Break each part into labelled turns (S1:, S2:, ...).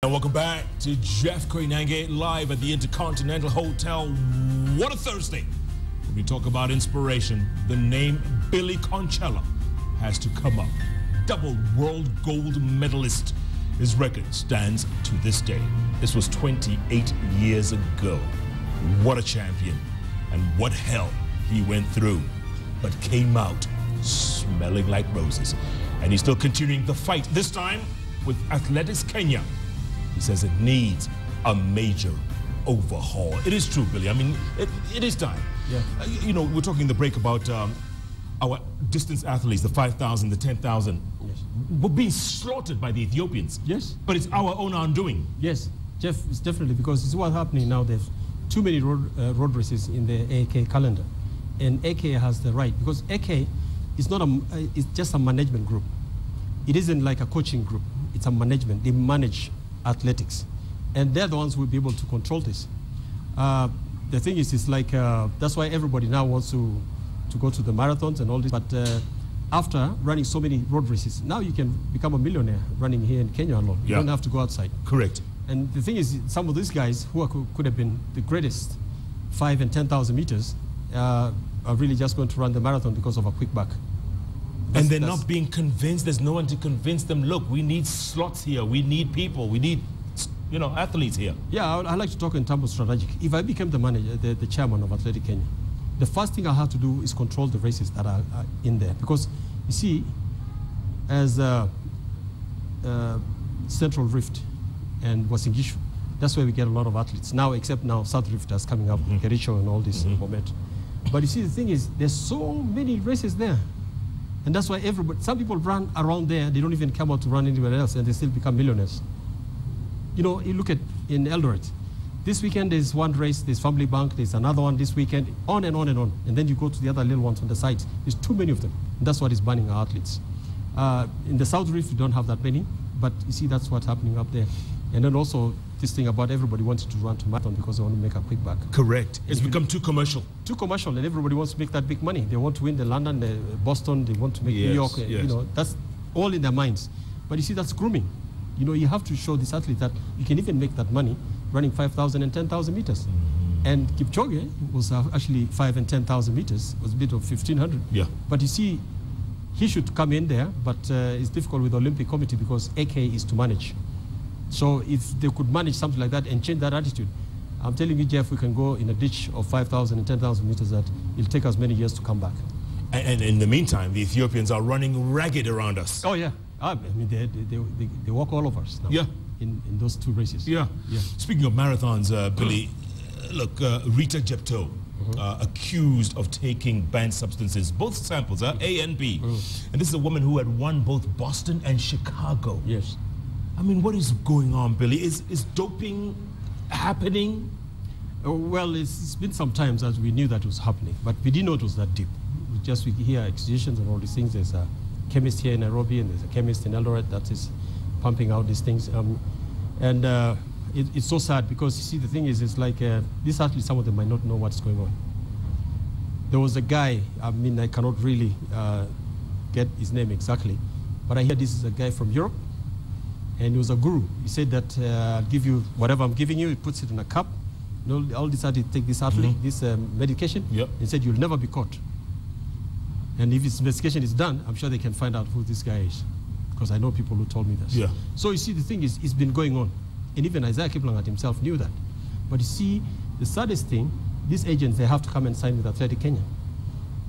S1: And welcome back to Jeff Koinange live at the Intercontinental Hotel. What a Thursday. When we talk about inspiration, the name Billy Konchellah has to come up. Double world gold medalist. His record stands to this day. This was 28 years ago. What a champion. And what hell he went through, but came out smelling like roses. And he's still continuing the fight, this time with Athletics Kenya. He says it needs a major overhaul. It is true, Billy. I mean, it is time.
S2: Yeah.
S1: You know, we're talking in the break about our distance athletes, the 5,000, the 10,000.
S2: Yes.
S1: We're being slaughtered by the Ethiopians.
S2: Yes.
S1: But it's our own undoing.
S2: Yes, Jeff, it's definitely because it's what's happening now. There's too many road races in the AK calendar. And AK has the right, because AK is not it's just a management group. It isn't like a coaching group. It's a management. They manage athletics. And they're the ones who will be able to control this. The thing is, it's like, that's why everybody now wants to go to the marathons and all this. But after running so many road races, now you can become a millionaire running here in Kenya alone. You don't have to go outside.
S1: Correct.
S2: And the thing is, some of these guys who could have been the greatest 5,000 and 10,000 meters are really just going to run the marathon because of a quick buck.
S1: And they're not being convinced. There's no one to convince them, look, we need slots here. We need people. We need, you know, athletes here. Yeah,
S2: I like to talk in terms of strategic. If I became the manager, the chairman of Athletic Kenya, the first thing I have to do is control the races that are in there. Because, you see, as Central Rift and Wasingishu, that's where we get a lot of athletes. Now, except now, South Rift is coming up, Kericho and all this moment. But you see, the thing is, there's so many races there. And that's why some people run around there, they don't even come out to run anywhere else, and they still become millionaires. You know, you look at in Eldoret, this weekend there's one race, there's Family Bank, there's another one this weekend, on and on and on. And then you go to the other little ones on the side. There's too many of them. And that's what is banning our athletes. In the South Rift, we don't have that many, but you see, that's what's happening up there. And then also this thing about everybody wanting to run to marathon because they want to make a quick buck.
S1: Correct. It's become too commercial.
S2: Too commercial, and everybody wants to make that big money. They want to win the London, the Boston, they want to make New York. You know, that's all in their minds. But you see, that's grooming. You know, you have to show this athlete that you can even make that money running 5,000 and 10,000 meters. And Kipchoge was actually 5,000 and 10,000 meters. It was a bit of 1,500.
S1: Yeah.
S2: But you see, he should come in there, but it's difficult with the Olympic Committee because AK is to manage. So if they could manage something like that and change that attitude, I'm telling you, Jeff, we can go in a ditch of 5,000 and 10,000 meters that it'll take us many years to come back.
S1: And in the meantime, the Ethiopians are running ragged around us.
S2: Oh, yeah. I mean, they walk all over us now.
S1: Yeah.
S2: In those two races.
S1: Yeah. Speaking of marathons, Billy, look, Rita Jepto, accused of taking banned substances, both samples, A and B. And this is a woman who had won both Boston and Chicago.
S2: Yes.
S1: I mean, what is going on, Billy? Is doping happening?
S2: Well, it's been some times as we knew that was happening, but we didn't know it was that deep. We hear accusations and all these things. There's a chemist here in Nairobi, and there's a chemist in Eldoret that is pumping out these things. It's so sad because, you see, the thing is, it's like these athletes, some of them might not know what's going on. There was a guy, I mean, I cannot really get his name exactly, but I hear this is a guy from Europe. And he was a guru. He said that I'll give you whatever I'm giving you. He puts it in a cup. You know, all decided to take this athlete, this medication.
S1: Yep.
S2: He said, you'll never be caught. And if this investigation is done, I'm sure they can find out who this guy is. Because I know people who told me this.
S1: Yeah.
S2: So you see, the thing is, it's been going on. And even Isaiah Kiplangat himself knew that. But you see, the saddest thing, these agents, they have to come and sign with Athletic Kenya.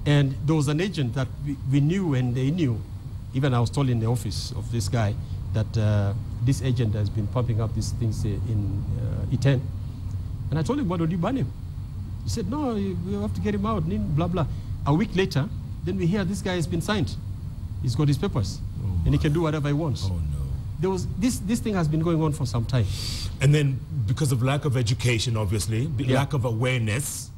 S2: And there was an agent that we knew and they knew. Even I was told in the office of this guy, that this agent has been pumping up these things in E10. And I told him, why don't you ban him? He said, no, we have to get him out, blah, blah. A week later, then we hear this guy has been signed. He's got his papers, and he can do whatever he wants.
S1: Oh, no.
S2: There was, this thing has been going on for some time.
S1: And then, because of lack of education, obviously, lack of awareness,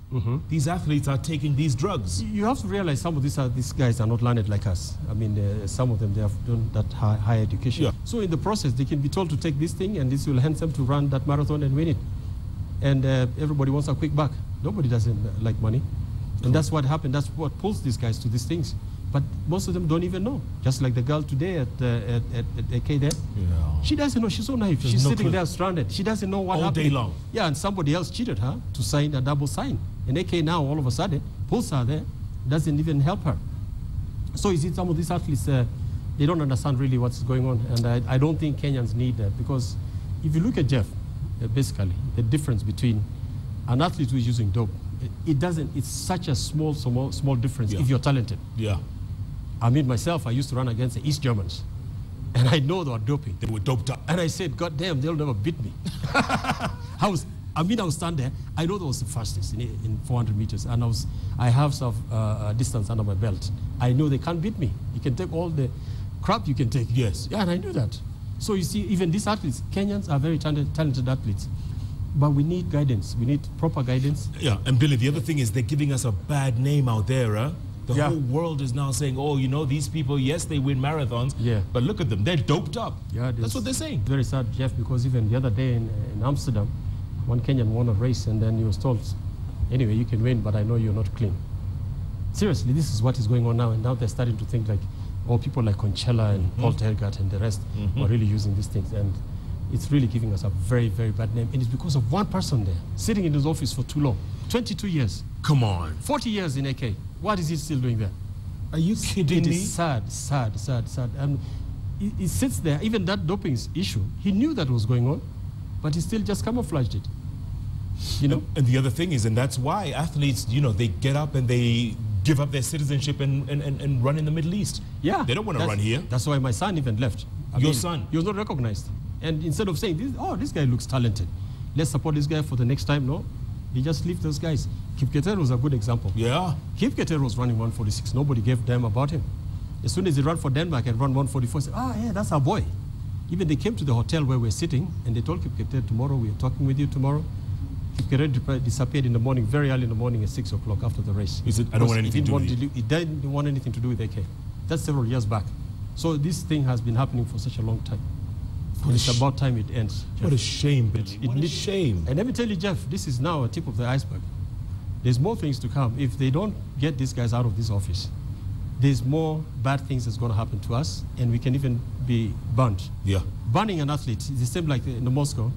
S1: these athletes are taking these drugs.
S2: You have to realize some of these guys are not learned like us. I mean, some of them, they have done that high education. Yeah. So in the process, they can be told to take this thing, and this will help them to run that marathon and win it. And everybody wants a quick buck. Nobody doesn't like money. And that's what happened. That's what pulls these guys to these things. But most of them don't even know. Just like the girl today at AK there.
S1: Yeah.
S2: She doesn't know. She's so naive. She's sitting there stranded. She doesn't know what happened.
S1: All day long.
S2: Yeah, and somebody else cheated her to sign a double sign. And AK now, all of a sudden, pulls her there, doesn't even help her. So you see some of these athletes, they don't understand really what's going on. And I don't think Kenyans need that, because if you look at Jeff, basically, the difference between an athlete who is using dope, it's such a small difference if you're talented. Yeah. I mean, myself, I used to run against the East Germans, and I know they were doping.
S1: They were doped up.
S2: And I said, God damn, they'll never beat me. I would stand there. I know that was the fastest in 400 meters, and I have some distance under my belt. I know they can't beat me. You can take all the crap you can take.
S1: Yes.
S2: Yeah, and I knew that. So you see, even these athletes, Kenyans are very talented athletes, but we need guidance. We need proper guidance.
S1: Yeah, and Billy, the other thing is they're giving us a bad name out there, huh? The whole world is now saying, oh, you know, these people, yes, they win marathons, but look at them, they're doped up. Yeah, that's what they're saying.
S2: Very sad, Jeff, because even the other day in Amsterdam, one Kenyan won a race, and then he was told, anyway, you can win, but I know you're not clean. Seriously, this is what is going on now, and now they're starting to think like, oh, people like Konchellah and Paul Tergat and the rest are really using these things, and it's really giving us a very, very bad name, and it's because of one person there, sitting in his office for too long, 22 years.
S1: Come on.
S2: 40 years in AK. What is he still doing there?
S1: Are you kidding me?
S2: It is sad. And he sits there, even that doping issue, he knew that was going on, but he still just camouflaged it. You know?
S1: And the other thing is, and that's why athletes, you know, they get up and they give up their citizenship and run in the Middle East.
S2: Yeah.
S1: They don't want to run here.
S2: That's why my son even left.
S1: Your son?
S2: He was not recognized. And instead of saying, this guy looks talented, let's support this guy for the next time, no. He just leave those guys. Kipketer was a good example.
S1: Yeah.
S2: Kipketer was running 146. Nobody gave a damn about him. As soon as he ran for Denmark and run 144, said, yeah, that's our boy. Even they came to the hotel where we're sitting, and they told Kipketer, tomorrow, we are talking with you tomorrow. Kipketer disappeared in the morning, very early in the morning at 6 o'clock after the race.
S1: He said, I don't want anything to do with it.
S2: He didn't want anything to do with AK. That's several years back. So this thing has been happening for such a long time. It's about time it ends, Jeff.
S1: What a shame, Billy. What a shame.
S2: And let me tell you, Jeff, this is now a tip of the iceberg. There's more things to come. If they don't get these guys out of this office, there's more bad things that's going to happen to us, and we can even be banned.
S1: Yeah.
S2: Banning an athlete is the same like in Moscow,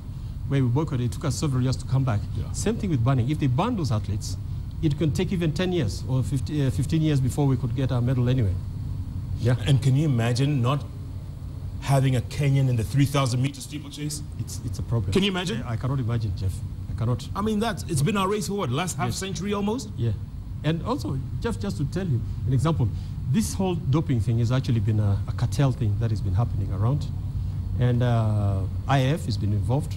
S2: where we boycotted. It took us several years to come back.
S1: Yeah.
S2: Same thing with banning. If they ban those athletes, it can take even 10 years or 15 years before we could get our medal anyway. Yeah.
S1: And can you imagine not having a Kenyan in the 3,000 meter steeplechase?
S2: It's a problem.
S1: Can you imagine?
S2: I cannot imagine, Jeff. I cannot.
S1: I mean, it's been our race for what, last half century almost?
S2: Yeah. And also, Jeff, just to tell you an example, this whole doping thing has actually been a cartel thing that has been happening around. And IAF has been involved.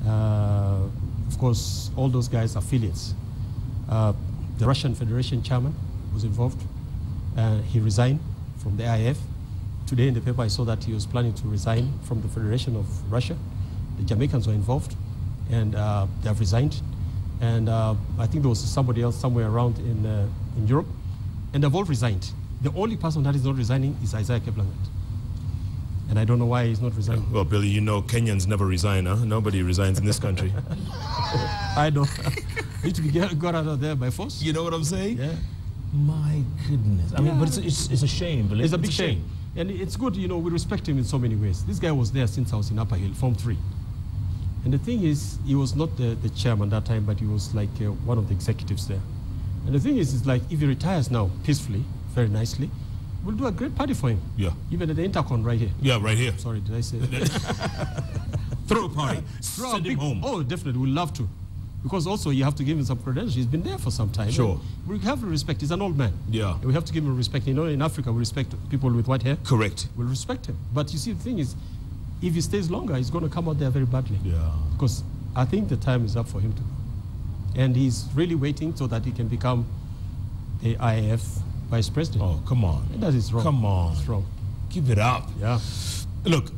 S2: Of course, all those guys are affiliates. The Russian Federation chairman was involved. He resigned from the IAF. Today in the paper I saw that he was planning to resign from the Federation of Russia. The Jamaicans were involved, and they have resigned. And I think there was somebody else somewhere around in Europe, and they've all resigned. The only person that is not resigning is Isaiah Keplangat. And I don't know why he's not resigning.
S1: Well, Billy, you know Kenyans never resign, huh? Nobody resigns in this country.
S2: I know. Need to be got out of there by force.
S1: You know what I'm saying?
S2: Yeah.
S1: My goodness. I mean, but it's a shame, Billy.
S2: It's a big shame. And it's good, you know, we respect him in so many ways. This guy was there since I was in Upper Hill, Form 3. And the thing is, he was not the chairman that time, but he was like one of the executives there. And the thing is, it's like, if he retires now, peacefully, very nicely, we'll do a great party for him.
S1: Yeah.
S2: Even at the Intercon right here.
S1: Yeah, right here.
S2: Sorry, did I say that?
S1: Throw a party. Send him home.
S2: Oh, definitely, we'd love to. Because also you have to give him some credentials. He's been there for some time.
S1: Sure.
S2: We have to respect. He's an old man.
S1: Yeah.
S2: We have to give him respect. You know, in Africa, we respect people with white hair.
S1: Correct.
S2: We'll respect him. But you see, the thing is, if he stays longer, he's going to come out there very badly.
S1: Yeah.
S2: Because I think the time is up for him to go. And he's really waiting so that he can become the IAF vice president.
S1: Oh, come on.
S2: And that is wrong.
S1: Come on.
S2: It's wrong.
S1: Give it up.
S2: Yeah.
S1: Look,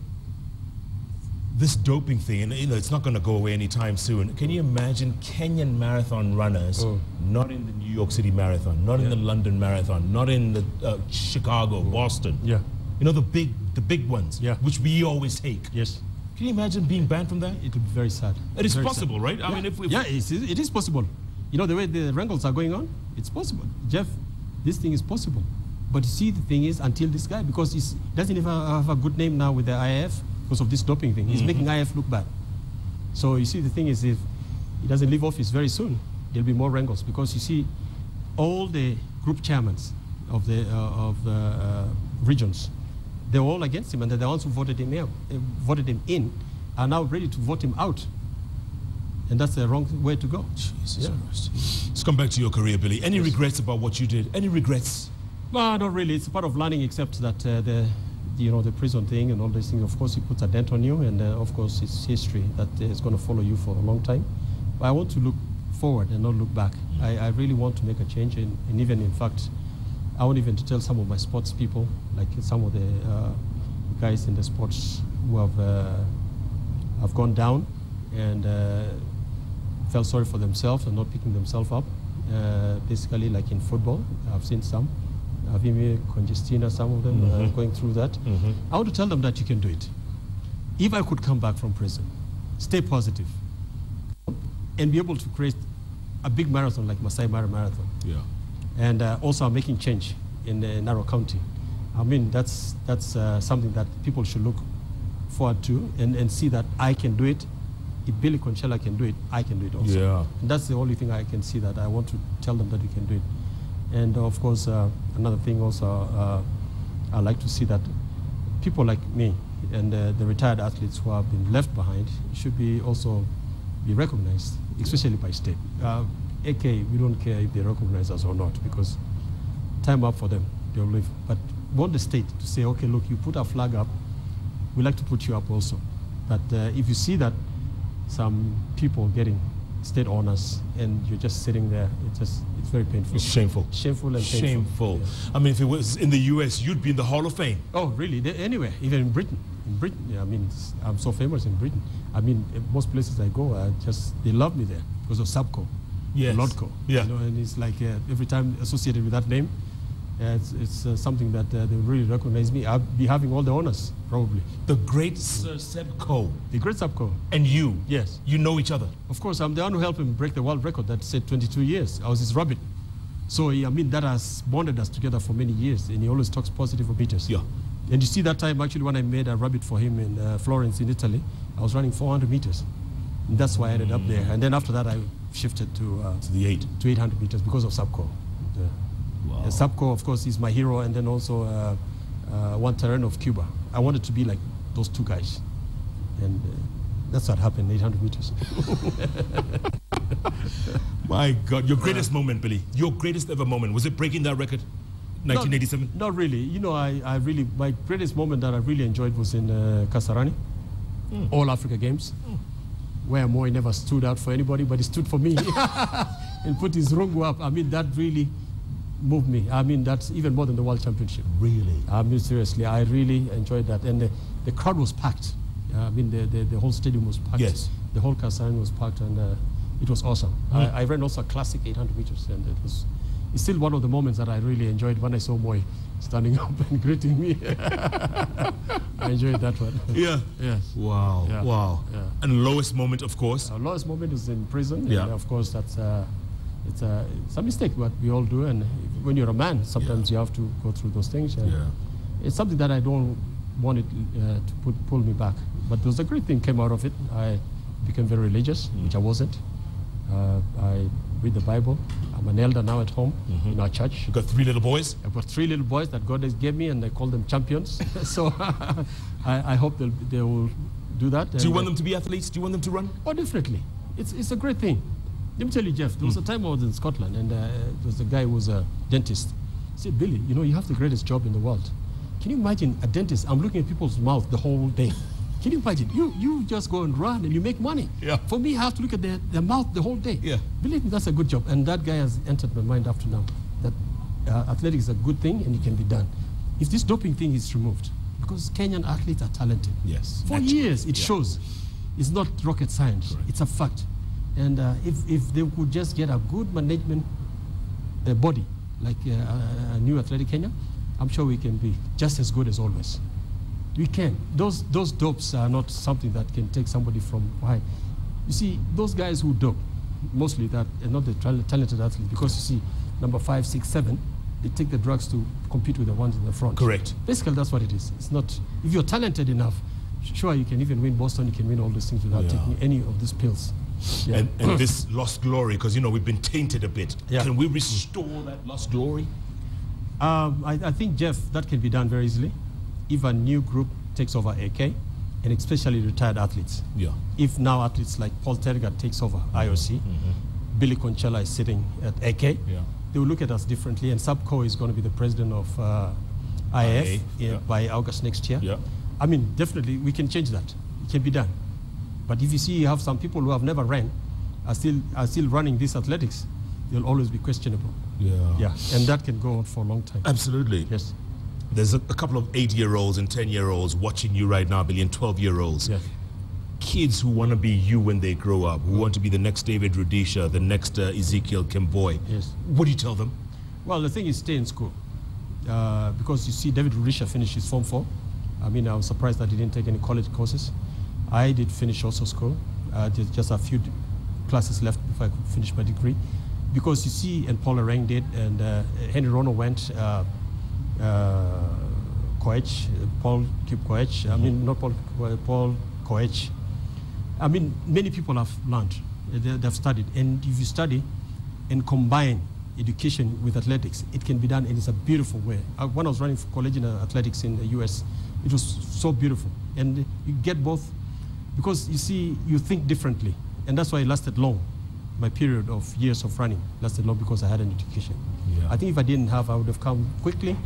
S1: this doping thing, and you know, it's not going to go away anytime soon. Can you imagine Kenyan marathon runners not in the New York City Marathon, not in the London Marathon, not in the Chicago, Boston?
S2: Yeah.
S1: You know, the big ones, which we always take.
S2: Yes.
S1: Can you imagine being banned from that?
S2: It would be very sad.
S1: It is
S2: very
S1: possible,
S2: sad.
S1: right?
S2: Yeah.
S1: I mean, if
S2: it is possible. You know, the way the wrangles are going on, it's possible. Jeff, this thing is possible. But you see, the thing is, until this guy, because he doesn't even have a good name now with the IAF because of this doping thing, he's making IAF look bad. So you see, the thing is, if he doesn't leave office very soon, there'll be more wrangles, because you see, all the group chairmen of the regions, they're all against him, and they're the ones who voted him in, are now ready to vote him out. And that's the wrong way to go.
S1: Jesus Christ. Let's come back to your career, Billy. Any regrets about what you did? Any regrets?
S2: No, not really. It's a part of learning, except that the prison thing and all these things, of course, it puts a dent on you, and of course, it's history that is going to follow you for a long time. But I want to look forward and not look back. I really want to make a change, and even, in fact, I want even to tell some of my sports people, like some of the guys in the sports who have gone down and felt sorry for themselves and not picking themselves up. Basically, like in football, I've seen some. I've even Congestina, some of them going through that. I want to tell them that you can do it. If I could come back from prison, stay positive, and be able to create a big marathon like Masai Mara Marathon.
S1: Yeah.
S2: And also I'm making change in Narrow County. I mean, that's something that people should look forward to and see that I can do it. If Billy Konchellah can do it, I can do it also.
S1: Yeah.
S2: And that's the only thing I can see, that I want to tell them that we can do it. And of course, another thing also, I like to see that people like me and the retired athletes who have been left behind should also be recognized, especially by state. AK, we don't care if they recognize us or not, because time up for them, they'll live. But we want the state to say, okay, look, you put our flag up, we like to put you up also. But if you see that some people getting state honors and you're just sitting there, it's very painful.
S1: It's shameful.
S2: Shameful and painful.
S1: Shameful.
S2: Yeah.
S1: I mean, if it was in the US, you'd be in the Hall of Fame.
S2: Oh, really? Anywhere, even in Britain. In Britain, yeah, I mean, I'm so famous in Britain. I mean, most places I go, they love me there because of Subco.
S1: Yes.
S2: Lodco.
S1: Yeah.
S2: You know, and it's like every time associated with that name, it's something that they really recognize me. I'll be having all the honors, probably.
S1: The great Sir Sebco.
S2: The great Subco.
S1: And you.
S2: Yes.
S1: You know each other.
S2: Of course, I'm the one who helped him break the world record that said 22 years. I was his rabbit. So, I mean, that has bonded us together for many years, and he always talks positive of meters.
S1: Yeah.
S2: And you see that time, actually, when I made a rabbit for him in Florence, in Italy, I was running 400 meters. And that's why I ended up there. And then after that, I shifted to
S1: the
S2: 800 meters because of Subco.
S1: Wow.
S2: Subco, of course, is my hero, and then also Juan Terreno of Cuba. I wanted to be like those two guys. And that's what happened, 800 meters.
S1: My God, your greatest moment, Billy. Your greatest ever moment. Was it breaking that record? 1987?
S2: Not really. You know, my greatest moment that I really enjoyed was in Kasarani, All Africa Games, where Moi never stood out for anybody, but he stood for me and put his rungu up. I mean, that really moved me. I mean, that's even more than the World Championship.
S1: Really?
S2: I mean, seriously, I really enjoyed that. And the crowd was packed. I mean, the whole stadium was packed.
S1: Yes.
S2: The whole Kasarani was packed, and it was awesome. I ran also a classic 800 meters, and it's still one of the moments that I really enjoyed when I saw Moi standing up and greeting me. I enjoyed that one.
S1: Yeah.
S2: Yes.
S1: Wow.
S2: Yeah.
S1: Wow.
S2: Yeah.
S1: And lowest moment, of course?
S2: Our lowest moment is in prison.
S1: Yeah.
S2: And of course, it's a mistake, but we all do. And when you're a man, sometimes you have to go through those things. And it's something that I don't want it to pull me back. But there was a great thing came out of it. I became very religious, which I wasn't. I read the Bible. I'm an elder now at home in our church.
S1: You got 3 little boys?
S2: I've got 3 little boys that God has gave me, and I call them champions. So I hope they will do that.
S1: Do you want them to be athletes? Do you want them to run?
S2: Oh, definitely. It's a great thing. Let me tell you, Jeff, there was a time I was in Scotland, and there was a guy who was a dentist. He said, Billy, you know, you have the greatest job in the world. Can you imagine a dentist? I'm looking at people's mouth the whole day. Can you imagine? You just go and run and you make money.
S1: Yeah.
S2: For me, I have to look at their mouth the whole day.
S1: Yeah.
S2: Believe me, that's a good job. And that guy has entered my mind up to now, that athletics is a good thing and it can be done. If this doping thing is removed, because Kenyan athletes are talented.
S1: Yes.
S2: For years, it shows. It's not rocket science. Correct. It's a fact. And if they could just get a good management body, like a new Athletic Kenya, I'm sure we can be just as good as always. We can. Those dopes are not something that can take somebody from high. You see, those guys who dope, mostly that are not the talented athletes, because you see, number 5, 6, 7, they take the drugs to compete with the ones in the front.
S1: Correct.
S2: Basically, that's what it is. It's not, if you're talented enough, sure, you can even win Boston, you can win all these things without taking any of these pills. Yeah.
S1: And this lost glory, because, you know, we've been tainted a bit.
S2: Yeah.
S1: Can we restore that lost glory?
S2: I think, Jeff, that can be done very easily if a new group takes over AK, and especially retired athletes.
S1: Yeah.
S2: If now athletes like Paul Tergat takes over IOC, Billy Konchellah is sitting at AK, they will look at us differently, and Subco is going to be the president of IAF by August next year.
S1: Yeah.
S2: I mean, definitely, we can change that. It can be done. But if you see you have some people who have never ran, are still running this athletics, they'll always be questionable. Yeah, and that can go on for a long time.
S1: Absolutely.
S2: Yes.
S1: There's a couple of 8-year-olds and 10-year-olds watching you right now, Billy, and 12-year-olds.
S2: Yes.
S1: Kids who want to be you when they grow up, who want to be the next David Rudisha, the next Ezekiel Kemboy.
S2: Yes.
S1: What do you tell them?
S2: Well, the thing is, stay in school. Because you see, David Rudisha finished his Form 4. I mean, I was surprised that he didn't take any college courses. I did finish also school. There's just a few classes left before I could finish my degree. Because you see, and Paul Arang did, and Henry Rono went, Koech, Paul Koech, I mean, not Paul Koech. I mean, many people have learned, they've studied. And if you study and combine education with athletics, it can be done, and it's a beautiful way. When I was running for college in athletics in the US, it was so beautiful. And you get both, because you see, you think differently. And that's why it lasted long. My period of years of running lasted long because I had an education. I think if I didn't have, I would have come quickly,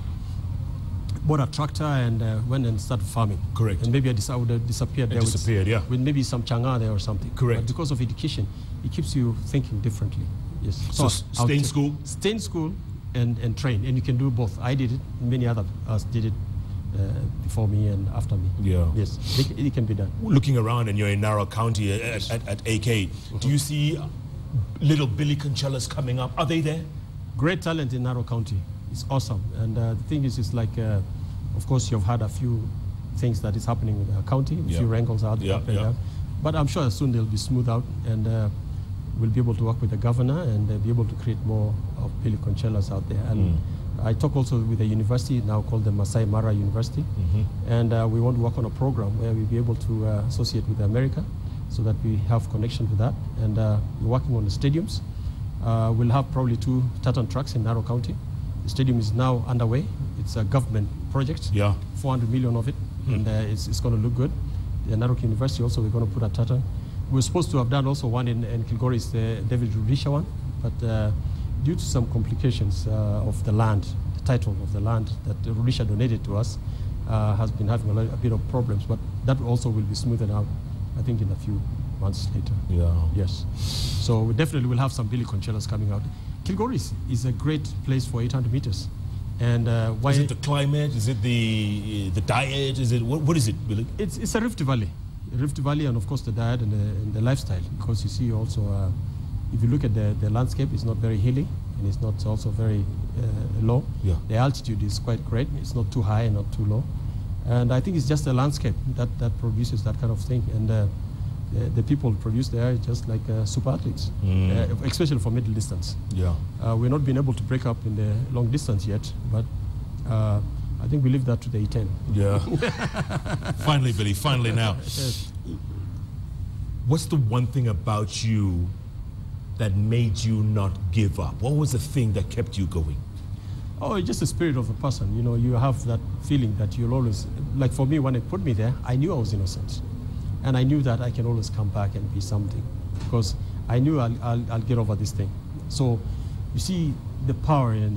S2: bought a tractor, and went and started farming.
S1: Correct.
S2: And maybe I would have disappeared there with maybe some changa there or something.
S1: Correct.
S2: But because of education, it keeps you thinking differently. Yes.
S1: So stay in school?
S2: Stay in school and train, and you can do both. I did it, many others did it before me and after me.
S1: Yeah.
S2: Yes, it can be done.
S1: Looking around, and you're in Narrow County at AK, do you see little Billy Konchellahs coming up? Are they there?
S2: Great talent in Narrow County. It's awesome. And the thing is, it's like, of course, you've had a few things that is happening in the county, a few wrangles out there. But I'm sure soon they'll be smoothed out, and we'll be able to work with the governor and be able to create more of Billy Konchellahs out there. And I talk also with a university now called the Masai Mara University, and we want to work on a program where we'll be able to associate with America, so that we have connection with that. And we're working on the stadiums. We'll have probably 2 tartan tracks in Narrow County. The stadium is now underway. It's a government project, 400 million of it, and it's going to look good. The Narok University also, we're going to put a tartan. We're supposed to have done also one in Kilgore, it's the David Rudisha one, but due to some complications of the land, the title of the land that Rudisha donated to us has been having a bit of problems, but that also will be smoothed out, I think, in a few months later. Yes. So we definitely will have some Billy Konchellahs coming out. Kilgore is a great place for 800 meters. And why
S1: is it the climate? Is it the diet? Is it what is it, Billy?
S2: It's a Rift Valley, and of course the diet and the lifestyle. Because you see also, if you look at the landscape, it's not very hilly, and it's not also very low. The altitude is quite great. It's not too high and not too low. And I think it's just the landscape that produces that kind of thing. And the people produced there are just like super athletes, especially for middle distance. We're not been able to break up in the long distance yet, but I think we leave that to the E10.
S1: Finally, Billy, finally now. What's the one thing about you that made you not give up? What was the thing that kept you going?
S2: Oh, it's just the spirit of the person. You know, you have that feeling that you'll always, like for me, when they put me there, I knew I was innocent. And I knew that I can always come back and be something, because I knew I'll get over this thing. So you see the power in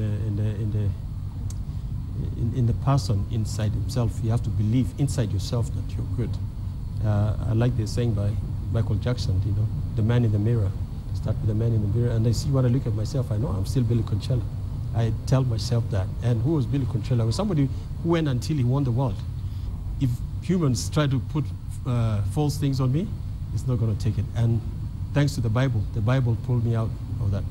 S2: the person inside himself. You have to believe inside yourself that you're good. I like the saying by Michael Jackson, you know, the man in the mirror. Start with the man in the mirror, and I see when I look at myself, I know I'm still Billy Konchellah. I tell myself that. And who was Billy Konchellah? Was somebody who went until he won the world. If humans try to put false things on me, it's not going to take it. And thanks to the Bible pulled me out of that.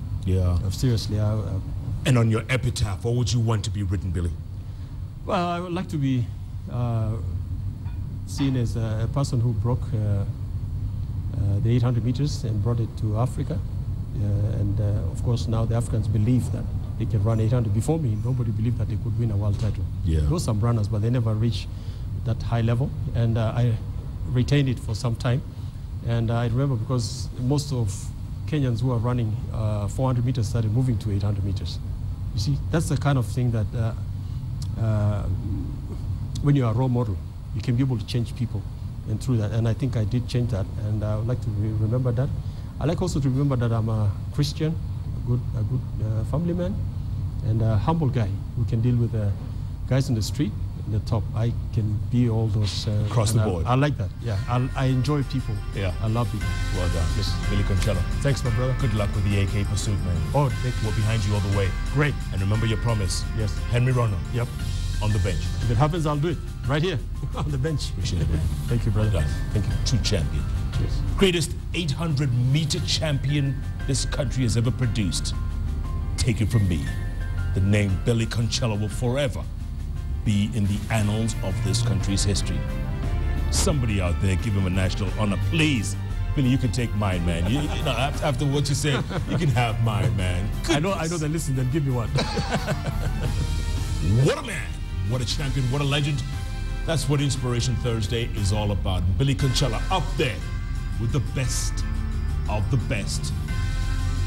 S2: Seriously.
S1: And on your epitaph, what would you want to be written, Billy?
S2: Well, I would like to be seen as a person who broke the 800 meters and brought it to Africa, And of course, now the Africans believe that they can run 800. Before me, nobody believed that they could win a world title.
S1: Yeah.
S2: There were some runners, but they never reached that high level. And I retained it for some time. And I remember because most of Kenyans who are running 400 meters started moving to 800 meters. You see, that's the kind of thing that when you are a role model, you can be able to change people. And through that, and I think I did change that, and I would like to remember that. I like also to remember that I'm a Christian, a good family man, and a humble guy who can deal with guys on the street, in the top. I can be all those.
S1: Across the board.
S2: I like that, yeah. I enjoy people.
S1: Yeah.
S2: I love people.
S1: Well done.
S2: Yes.
S1: Billy Konchellah.
S2: Thanks, my brother.
S1: Good luck with the AK pursuit, man.
S2: Oh, thank you.
S1: We're behind you all the way.
S2: Great.
S1: And remember your promise.
S2: Yes.
S1: Henry Ronald.
S2: Yep.
S1: On the bench.
S2: If it happens, I'll do it. Right here, on the bench.
S1: Appreciate it, man.
S2: Thank you, brother.
S1: Well done.
S2: Thank you.
S1: True champion.
S2: Cheers.
S1: Greatest 800-meter champion this country has ever produced. Take it from me. The name Billy Konchellah will forever be in the annals of this country's history. Somebody out there give him a national honor, please. Billy, you can take mine, man. You know, after what you said, you can have mine, man. Goodness.
S2: I know they listen, then give me one.
S1: What a man, what a champion, what a legend. That's what Inspiration Thursday is all about. Billy Konchellah up there with the best of the best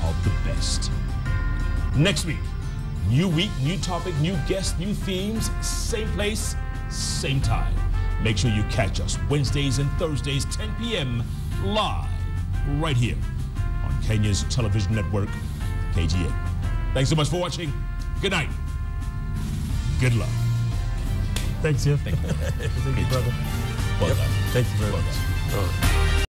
S1: of the best. Next week, new week, new topic, new guest, new themes, same place, same time. Make sure you catch us Wednesdays and Thursdays, 10 p.m. live right here on Kenya's television network, KGN. Thanks so much for watching. Good night. Good luck.
S2: Thanks, yeah.
S1: Thank you.
S2: Thank you, brother.
S1: Well done.
S2: Thank you very much.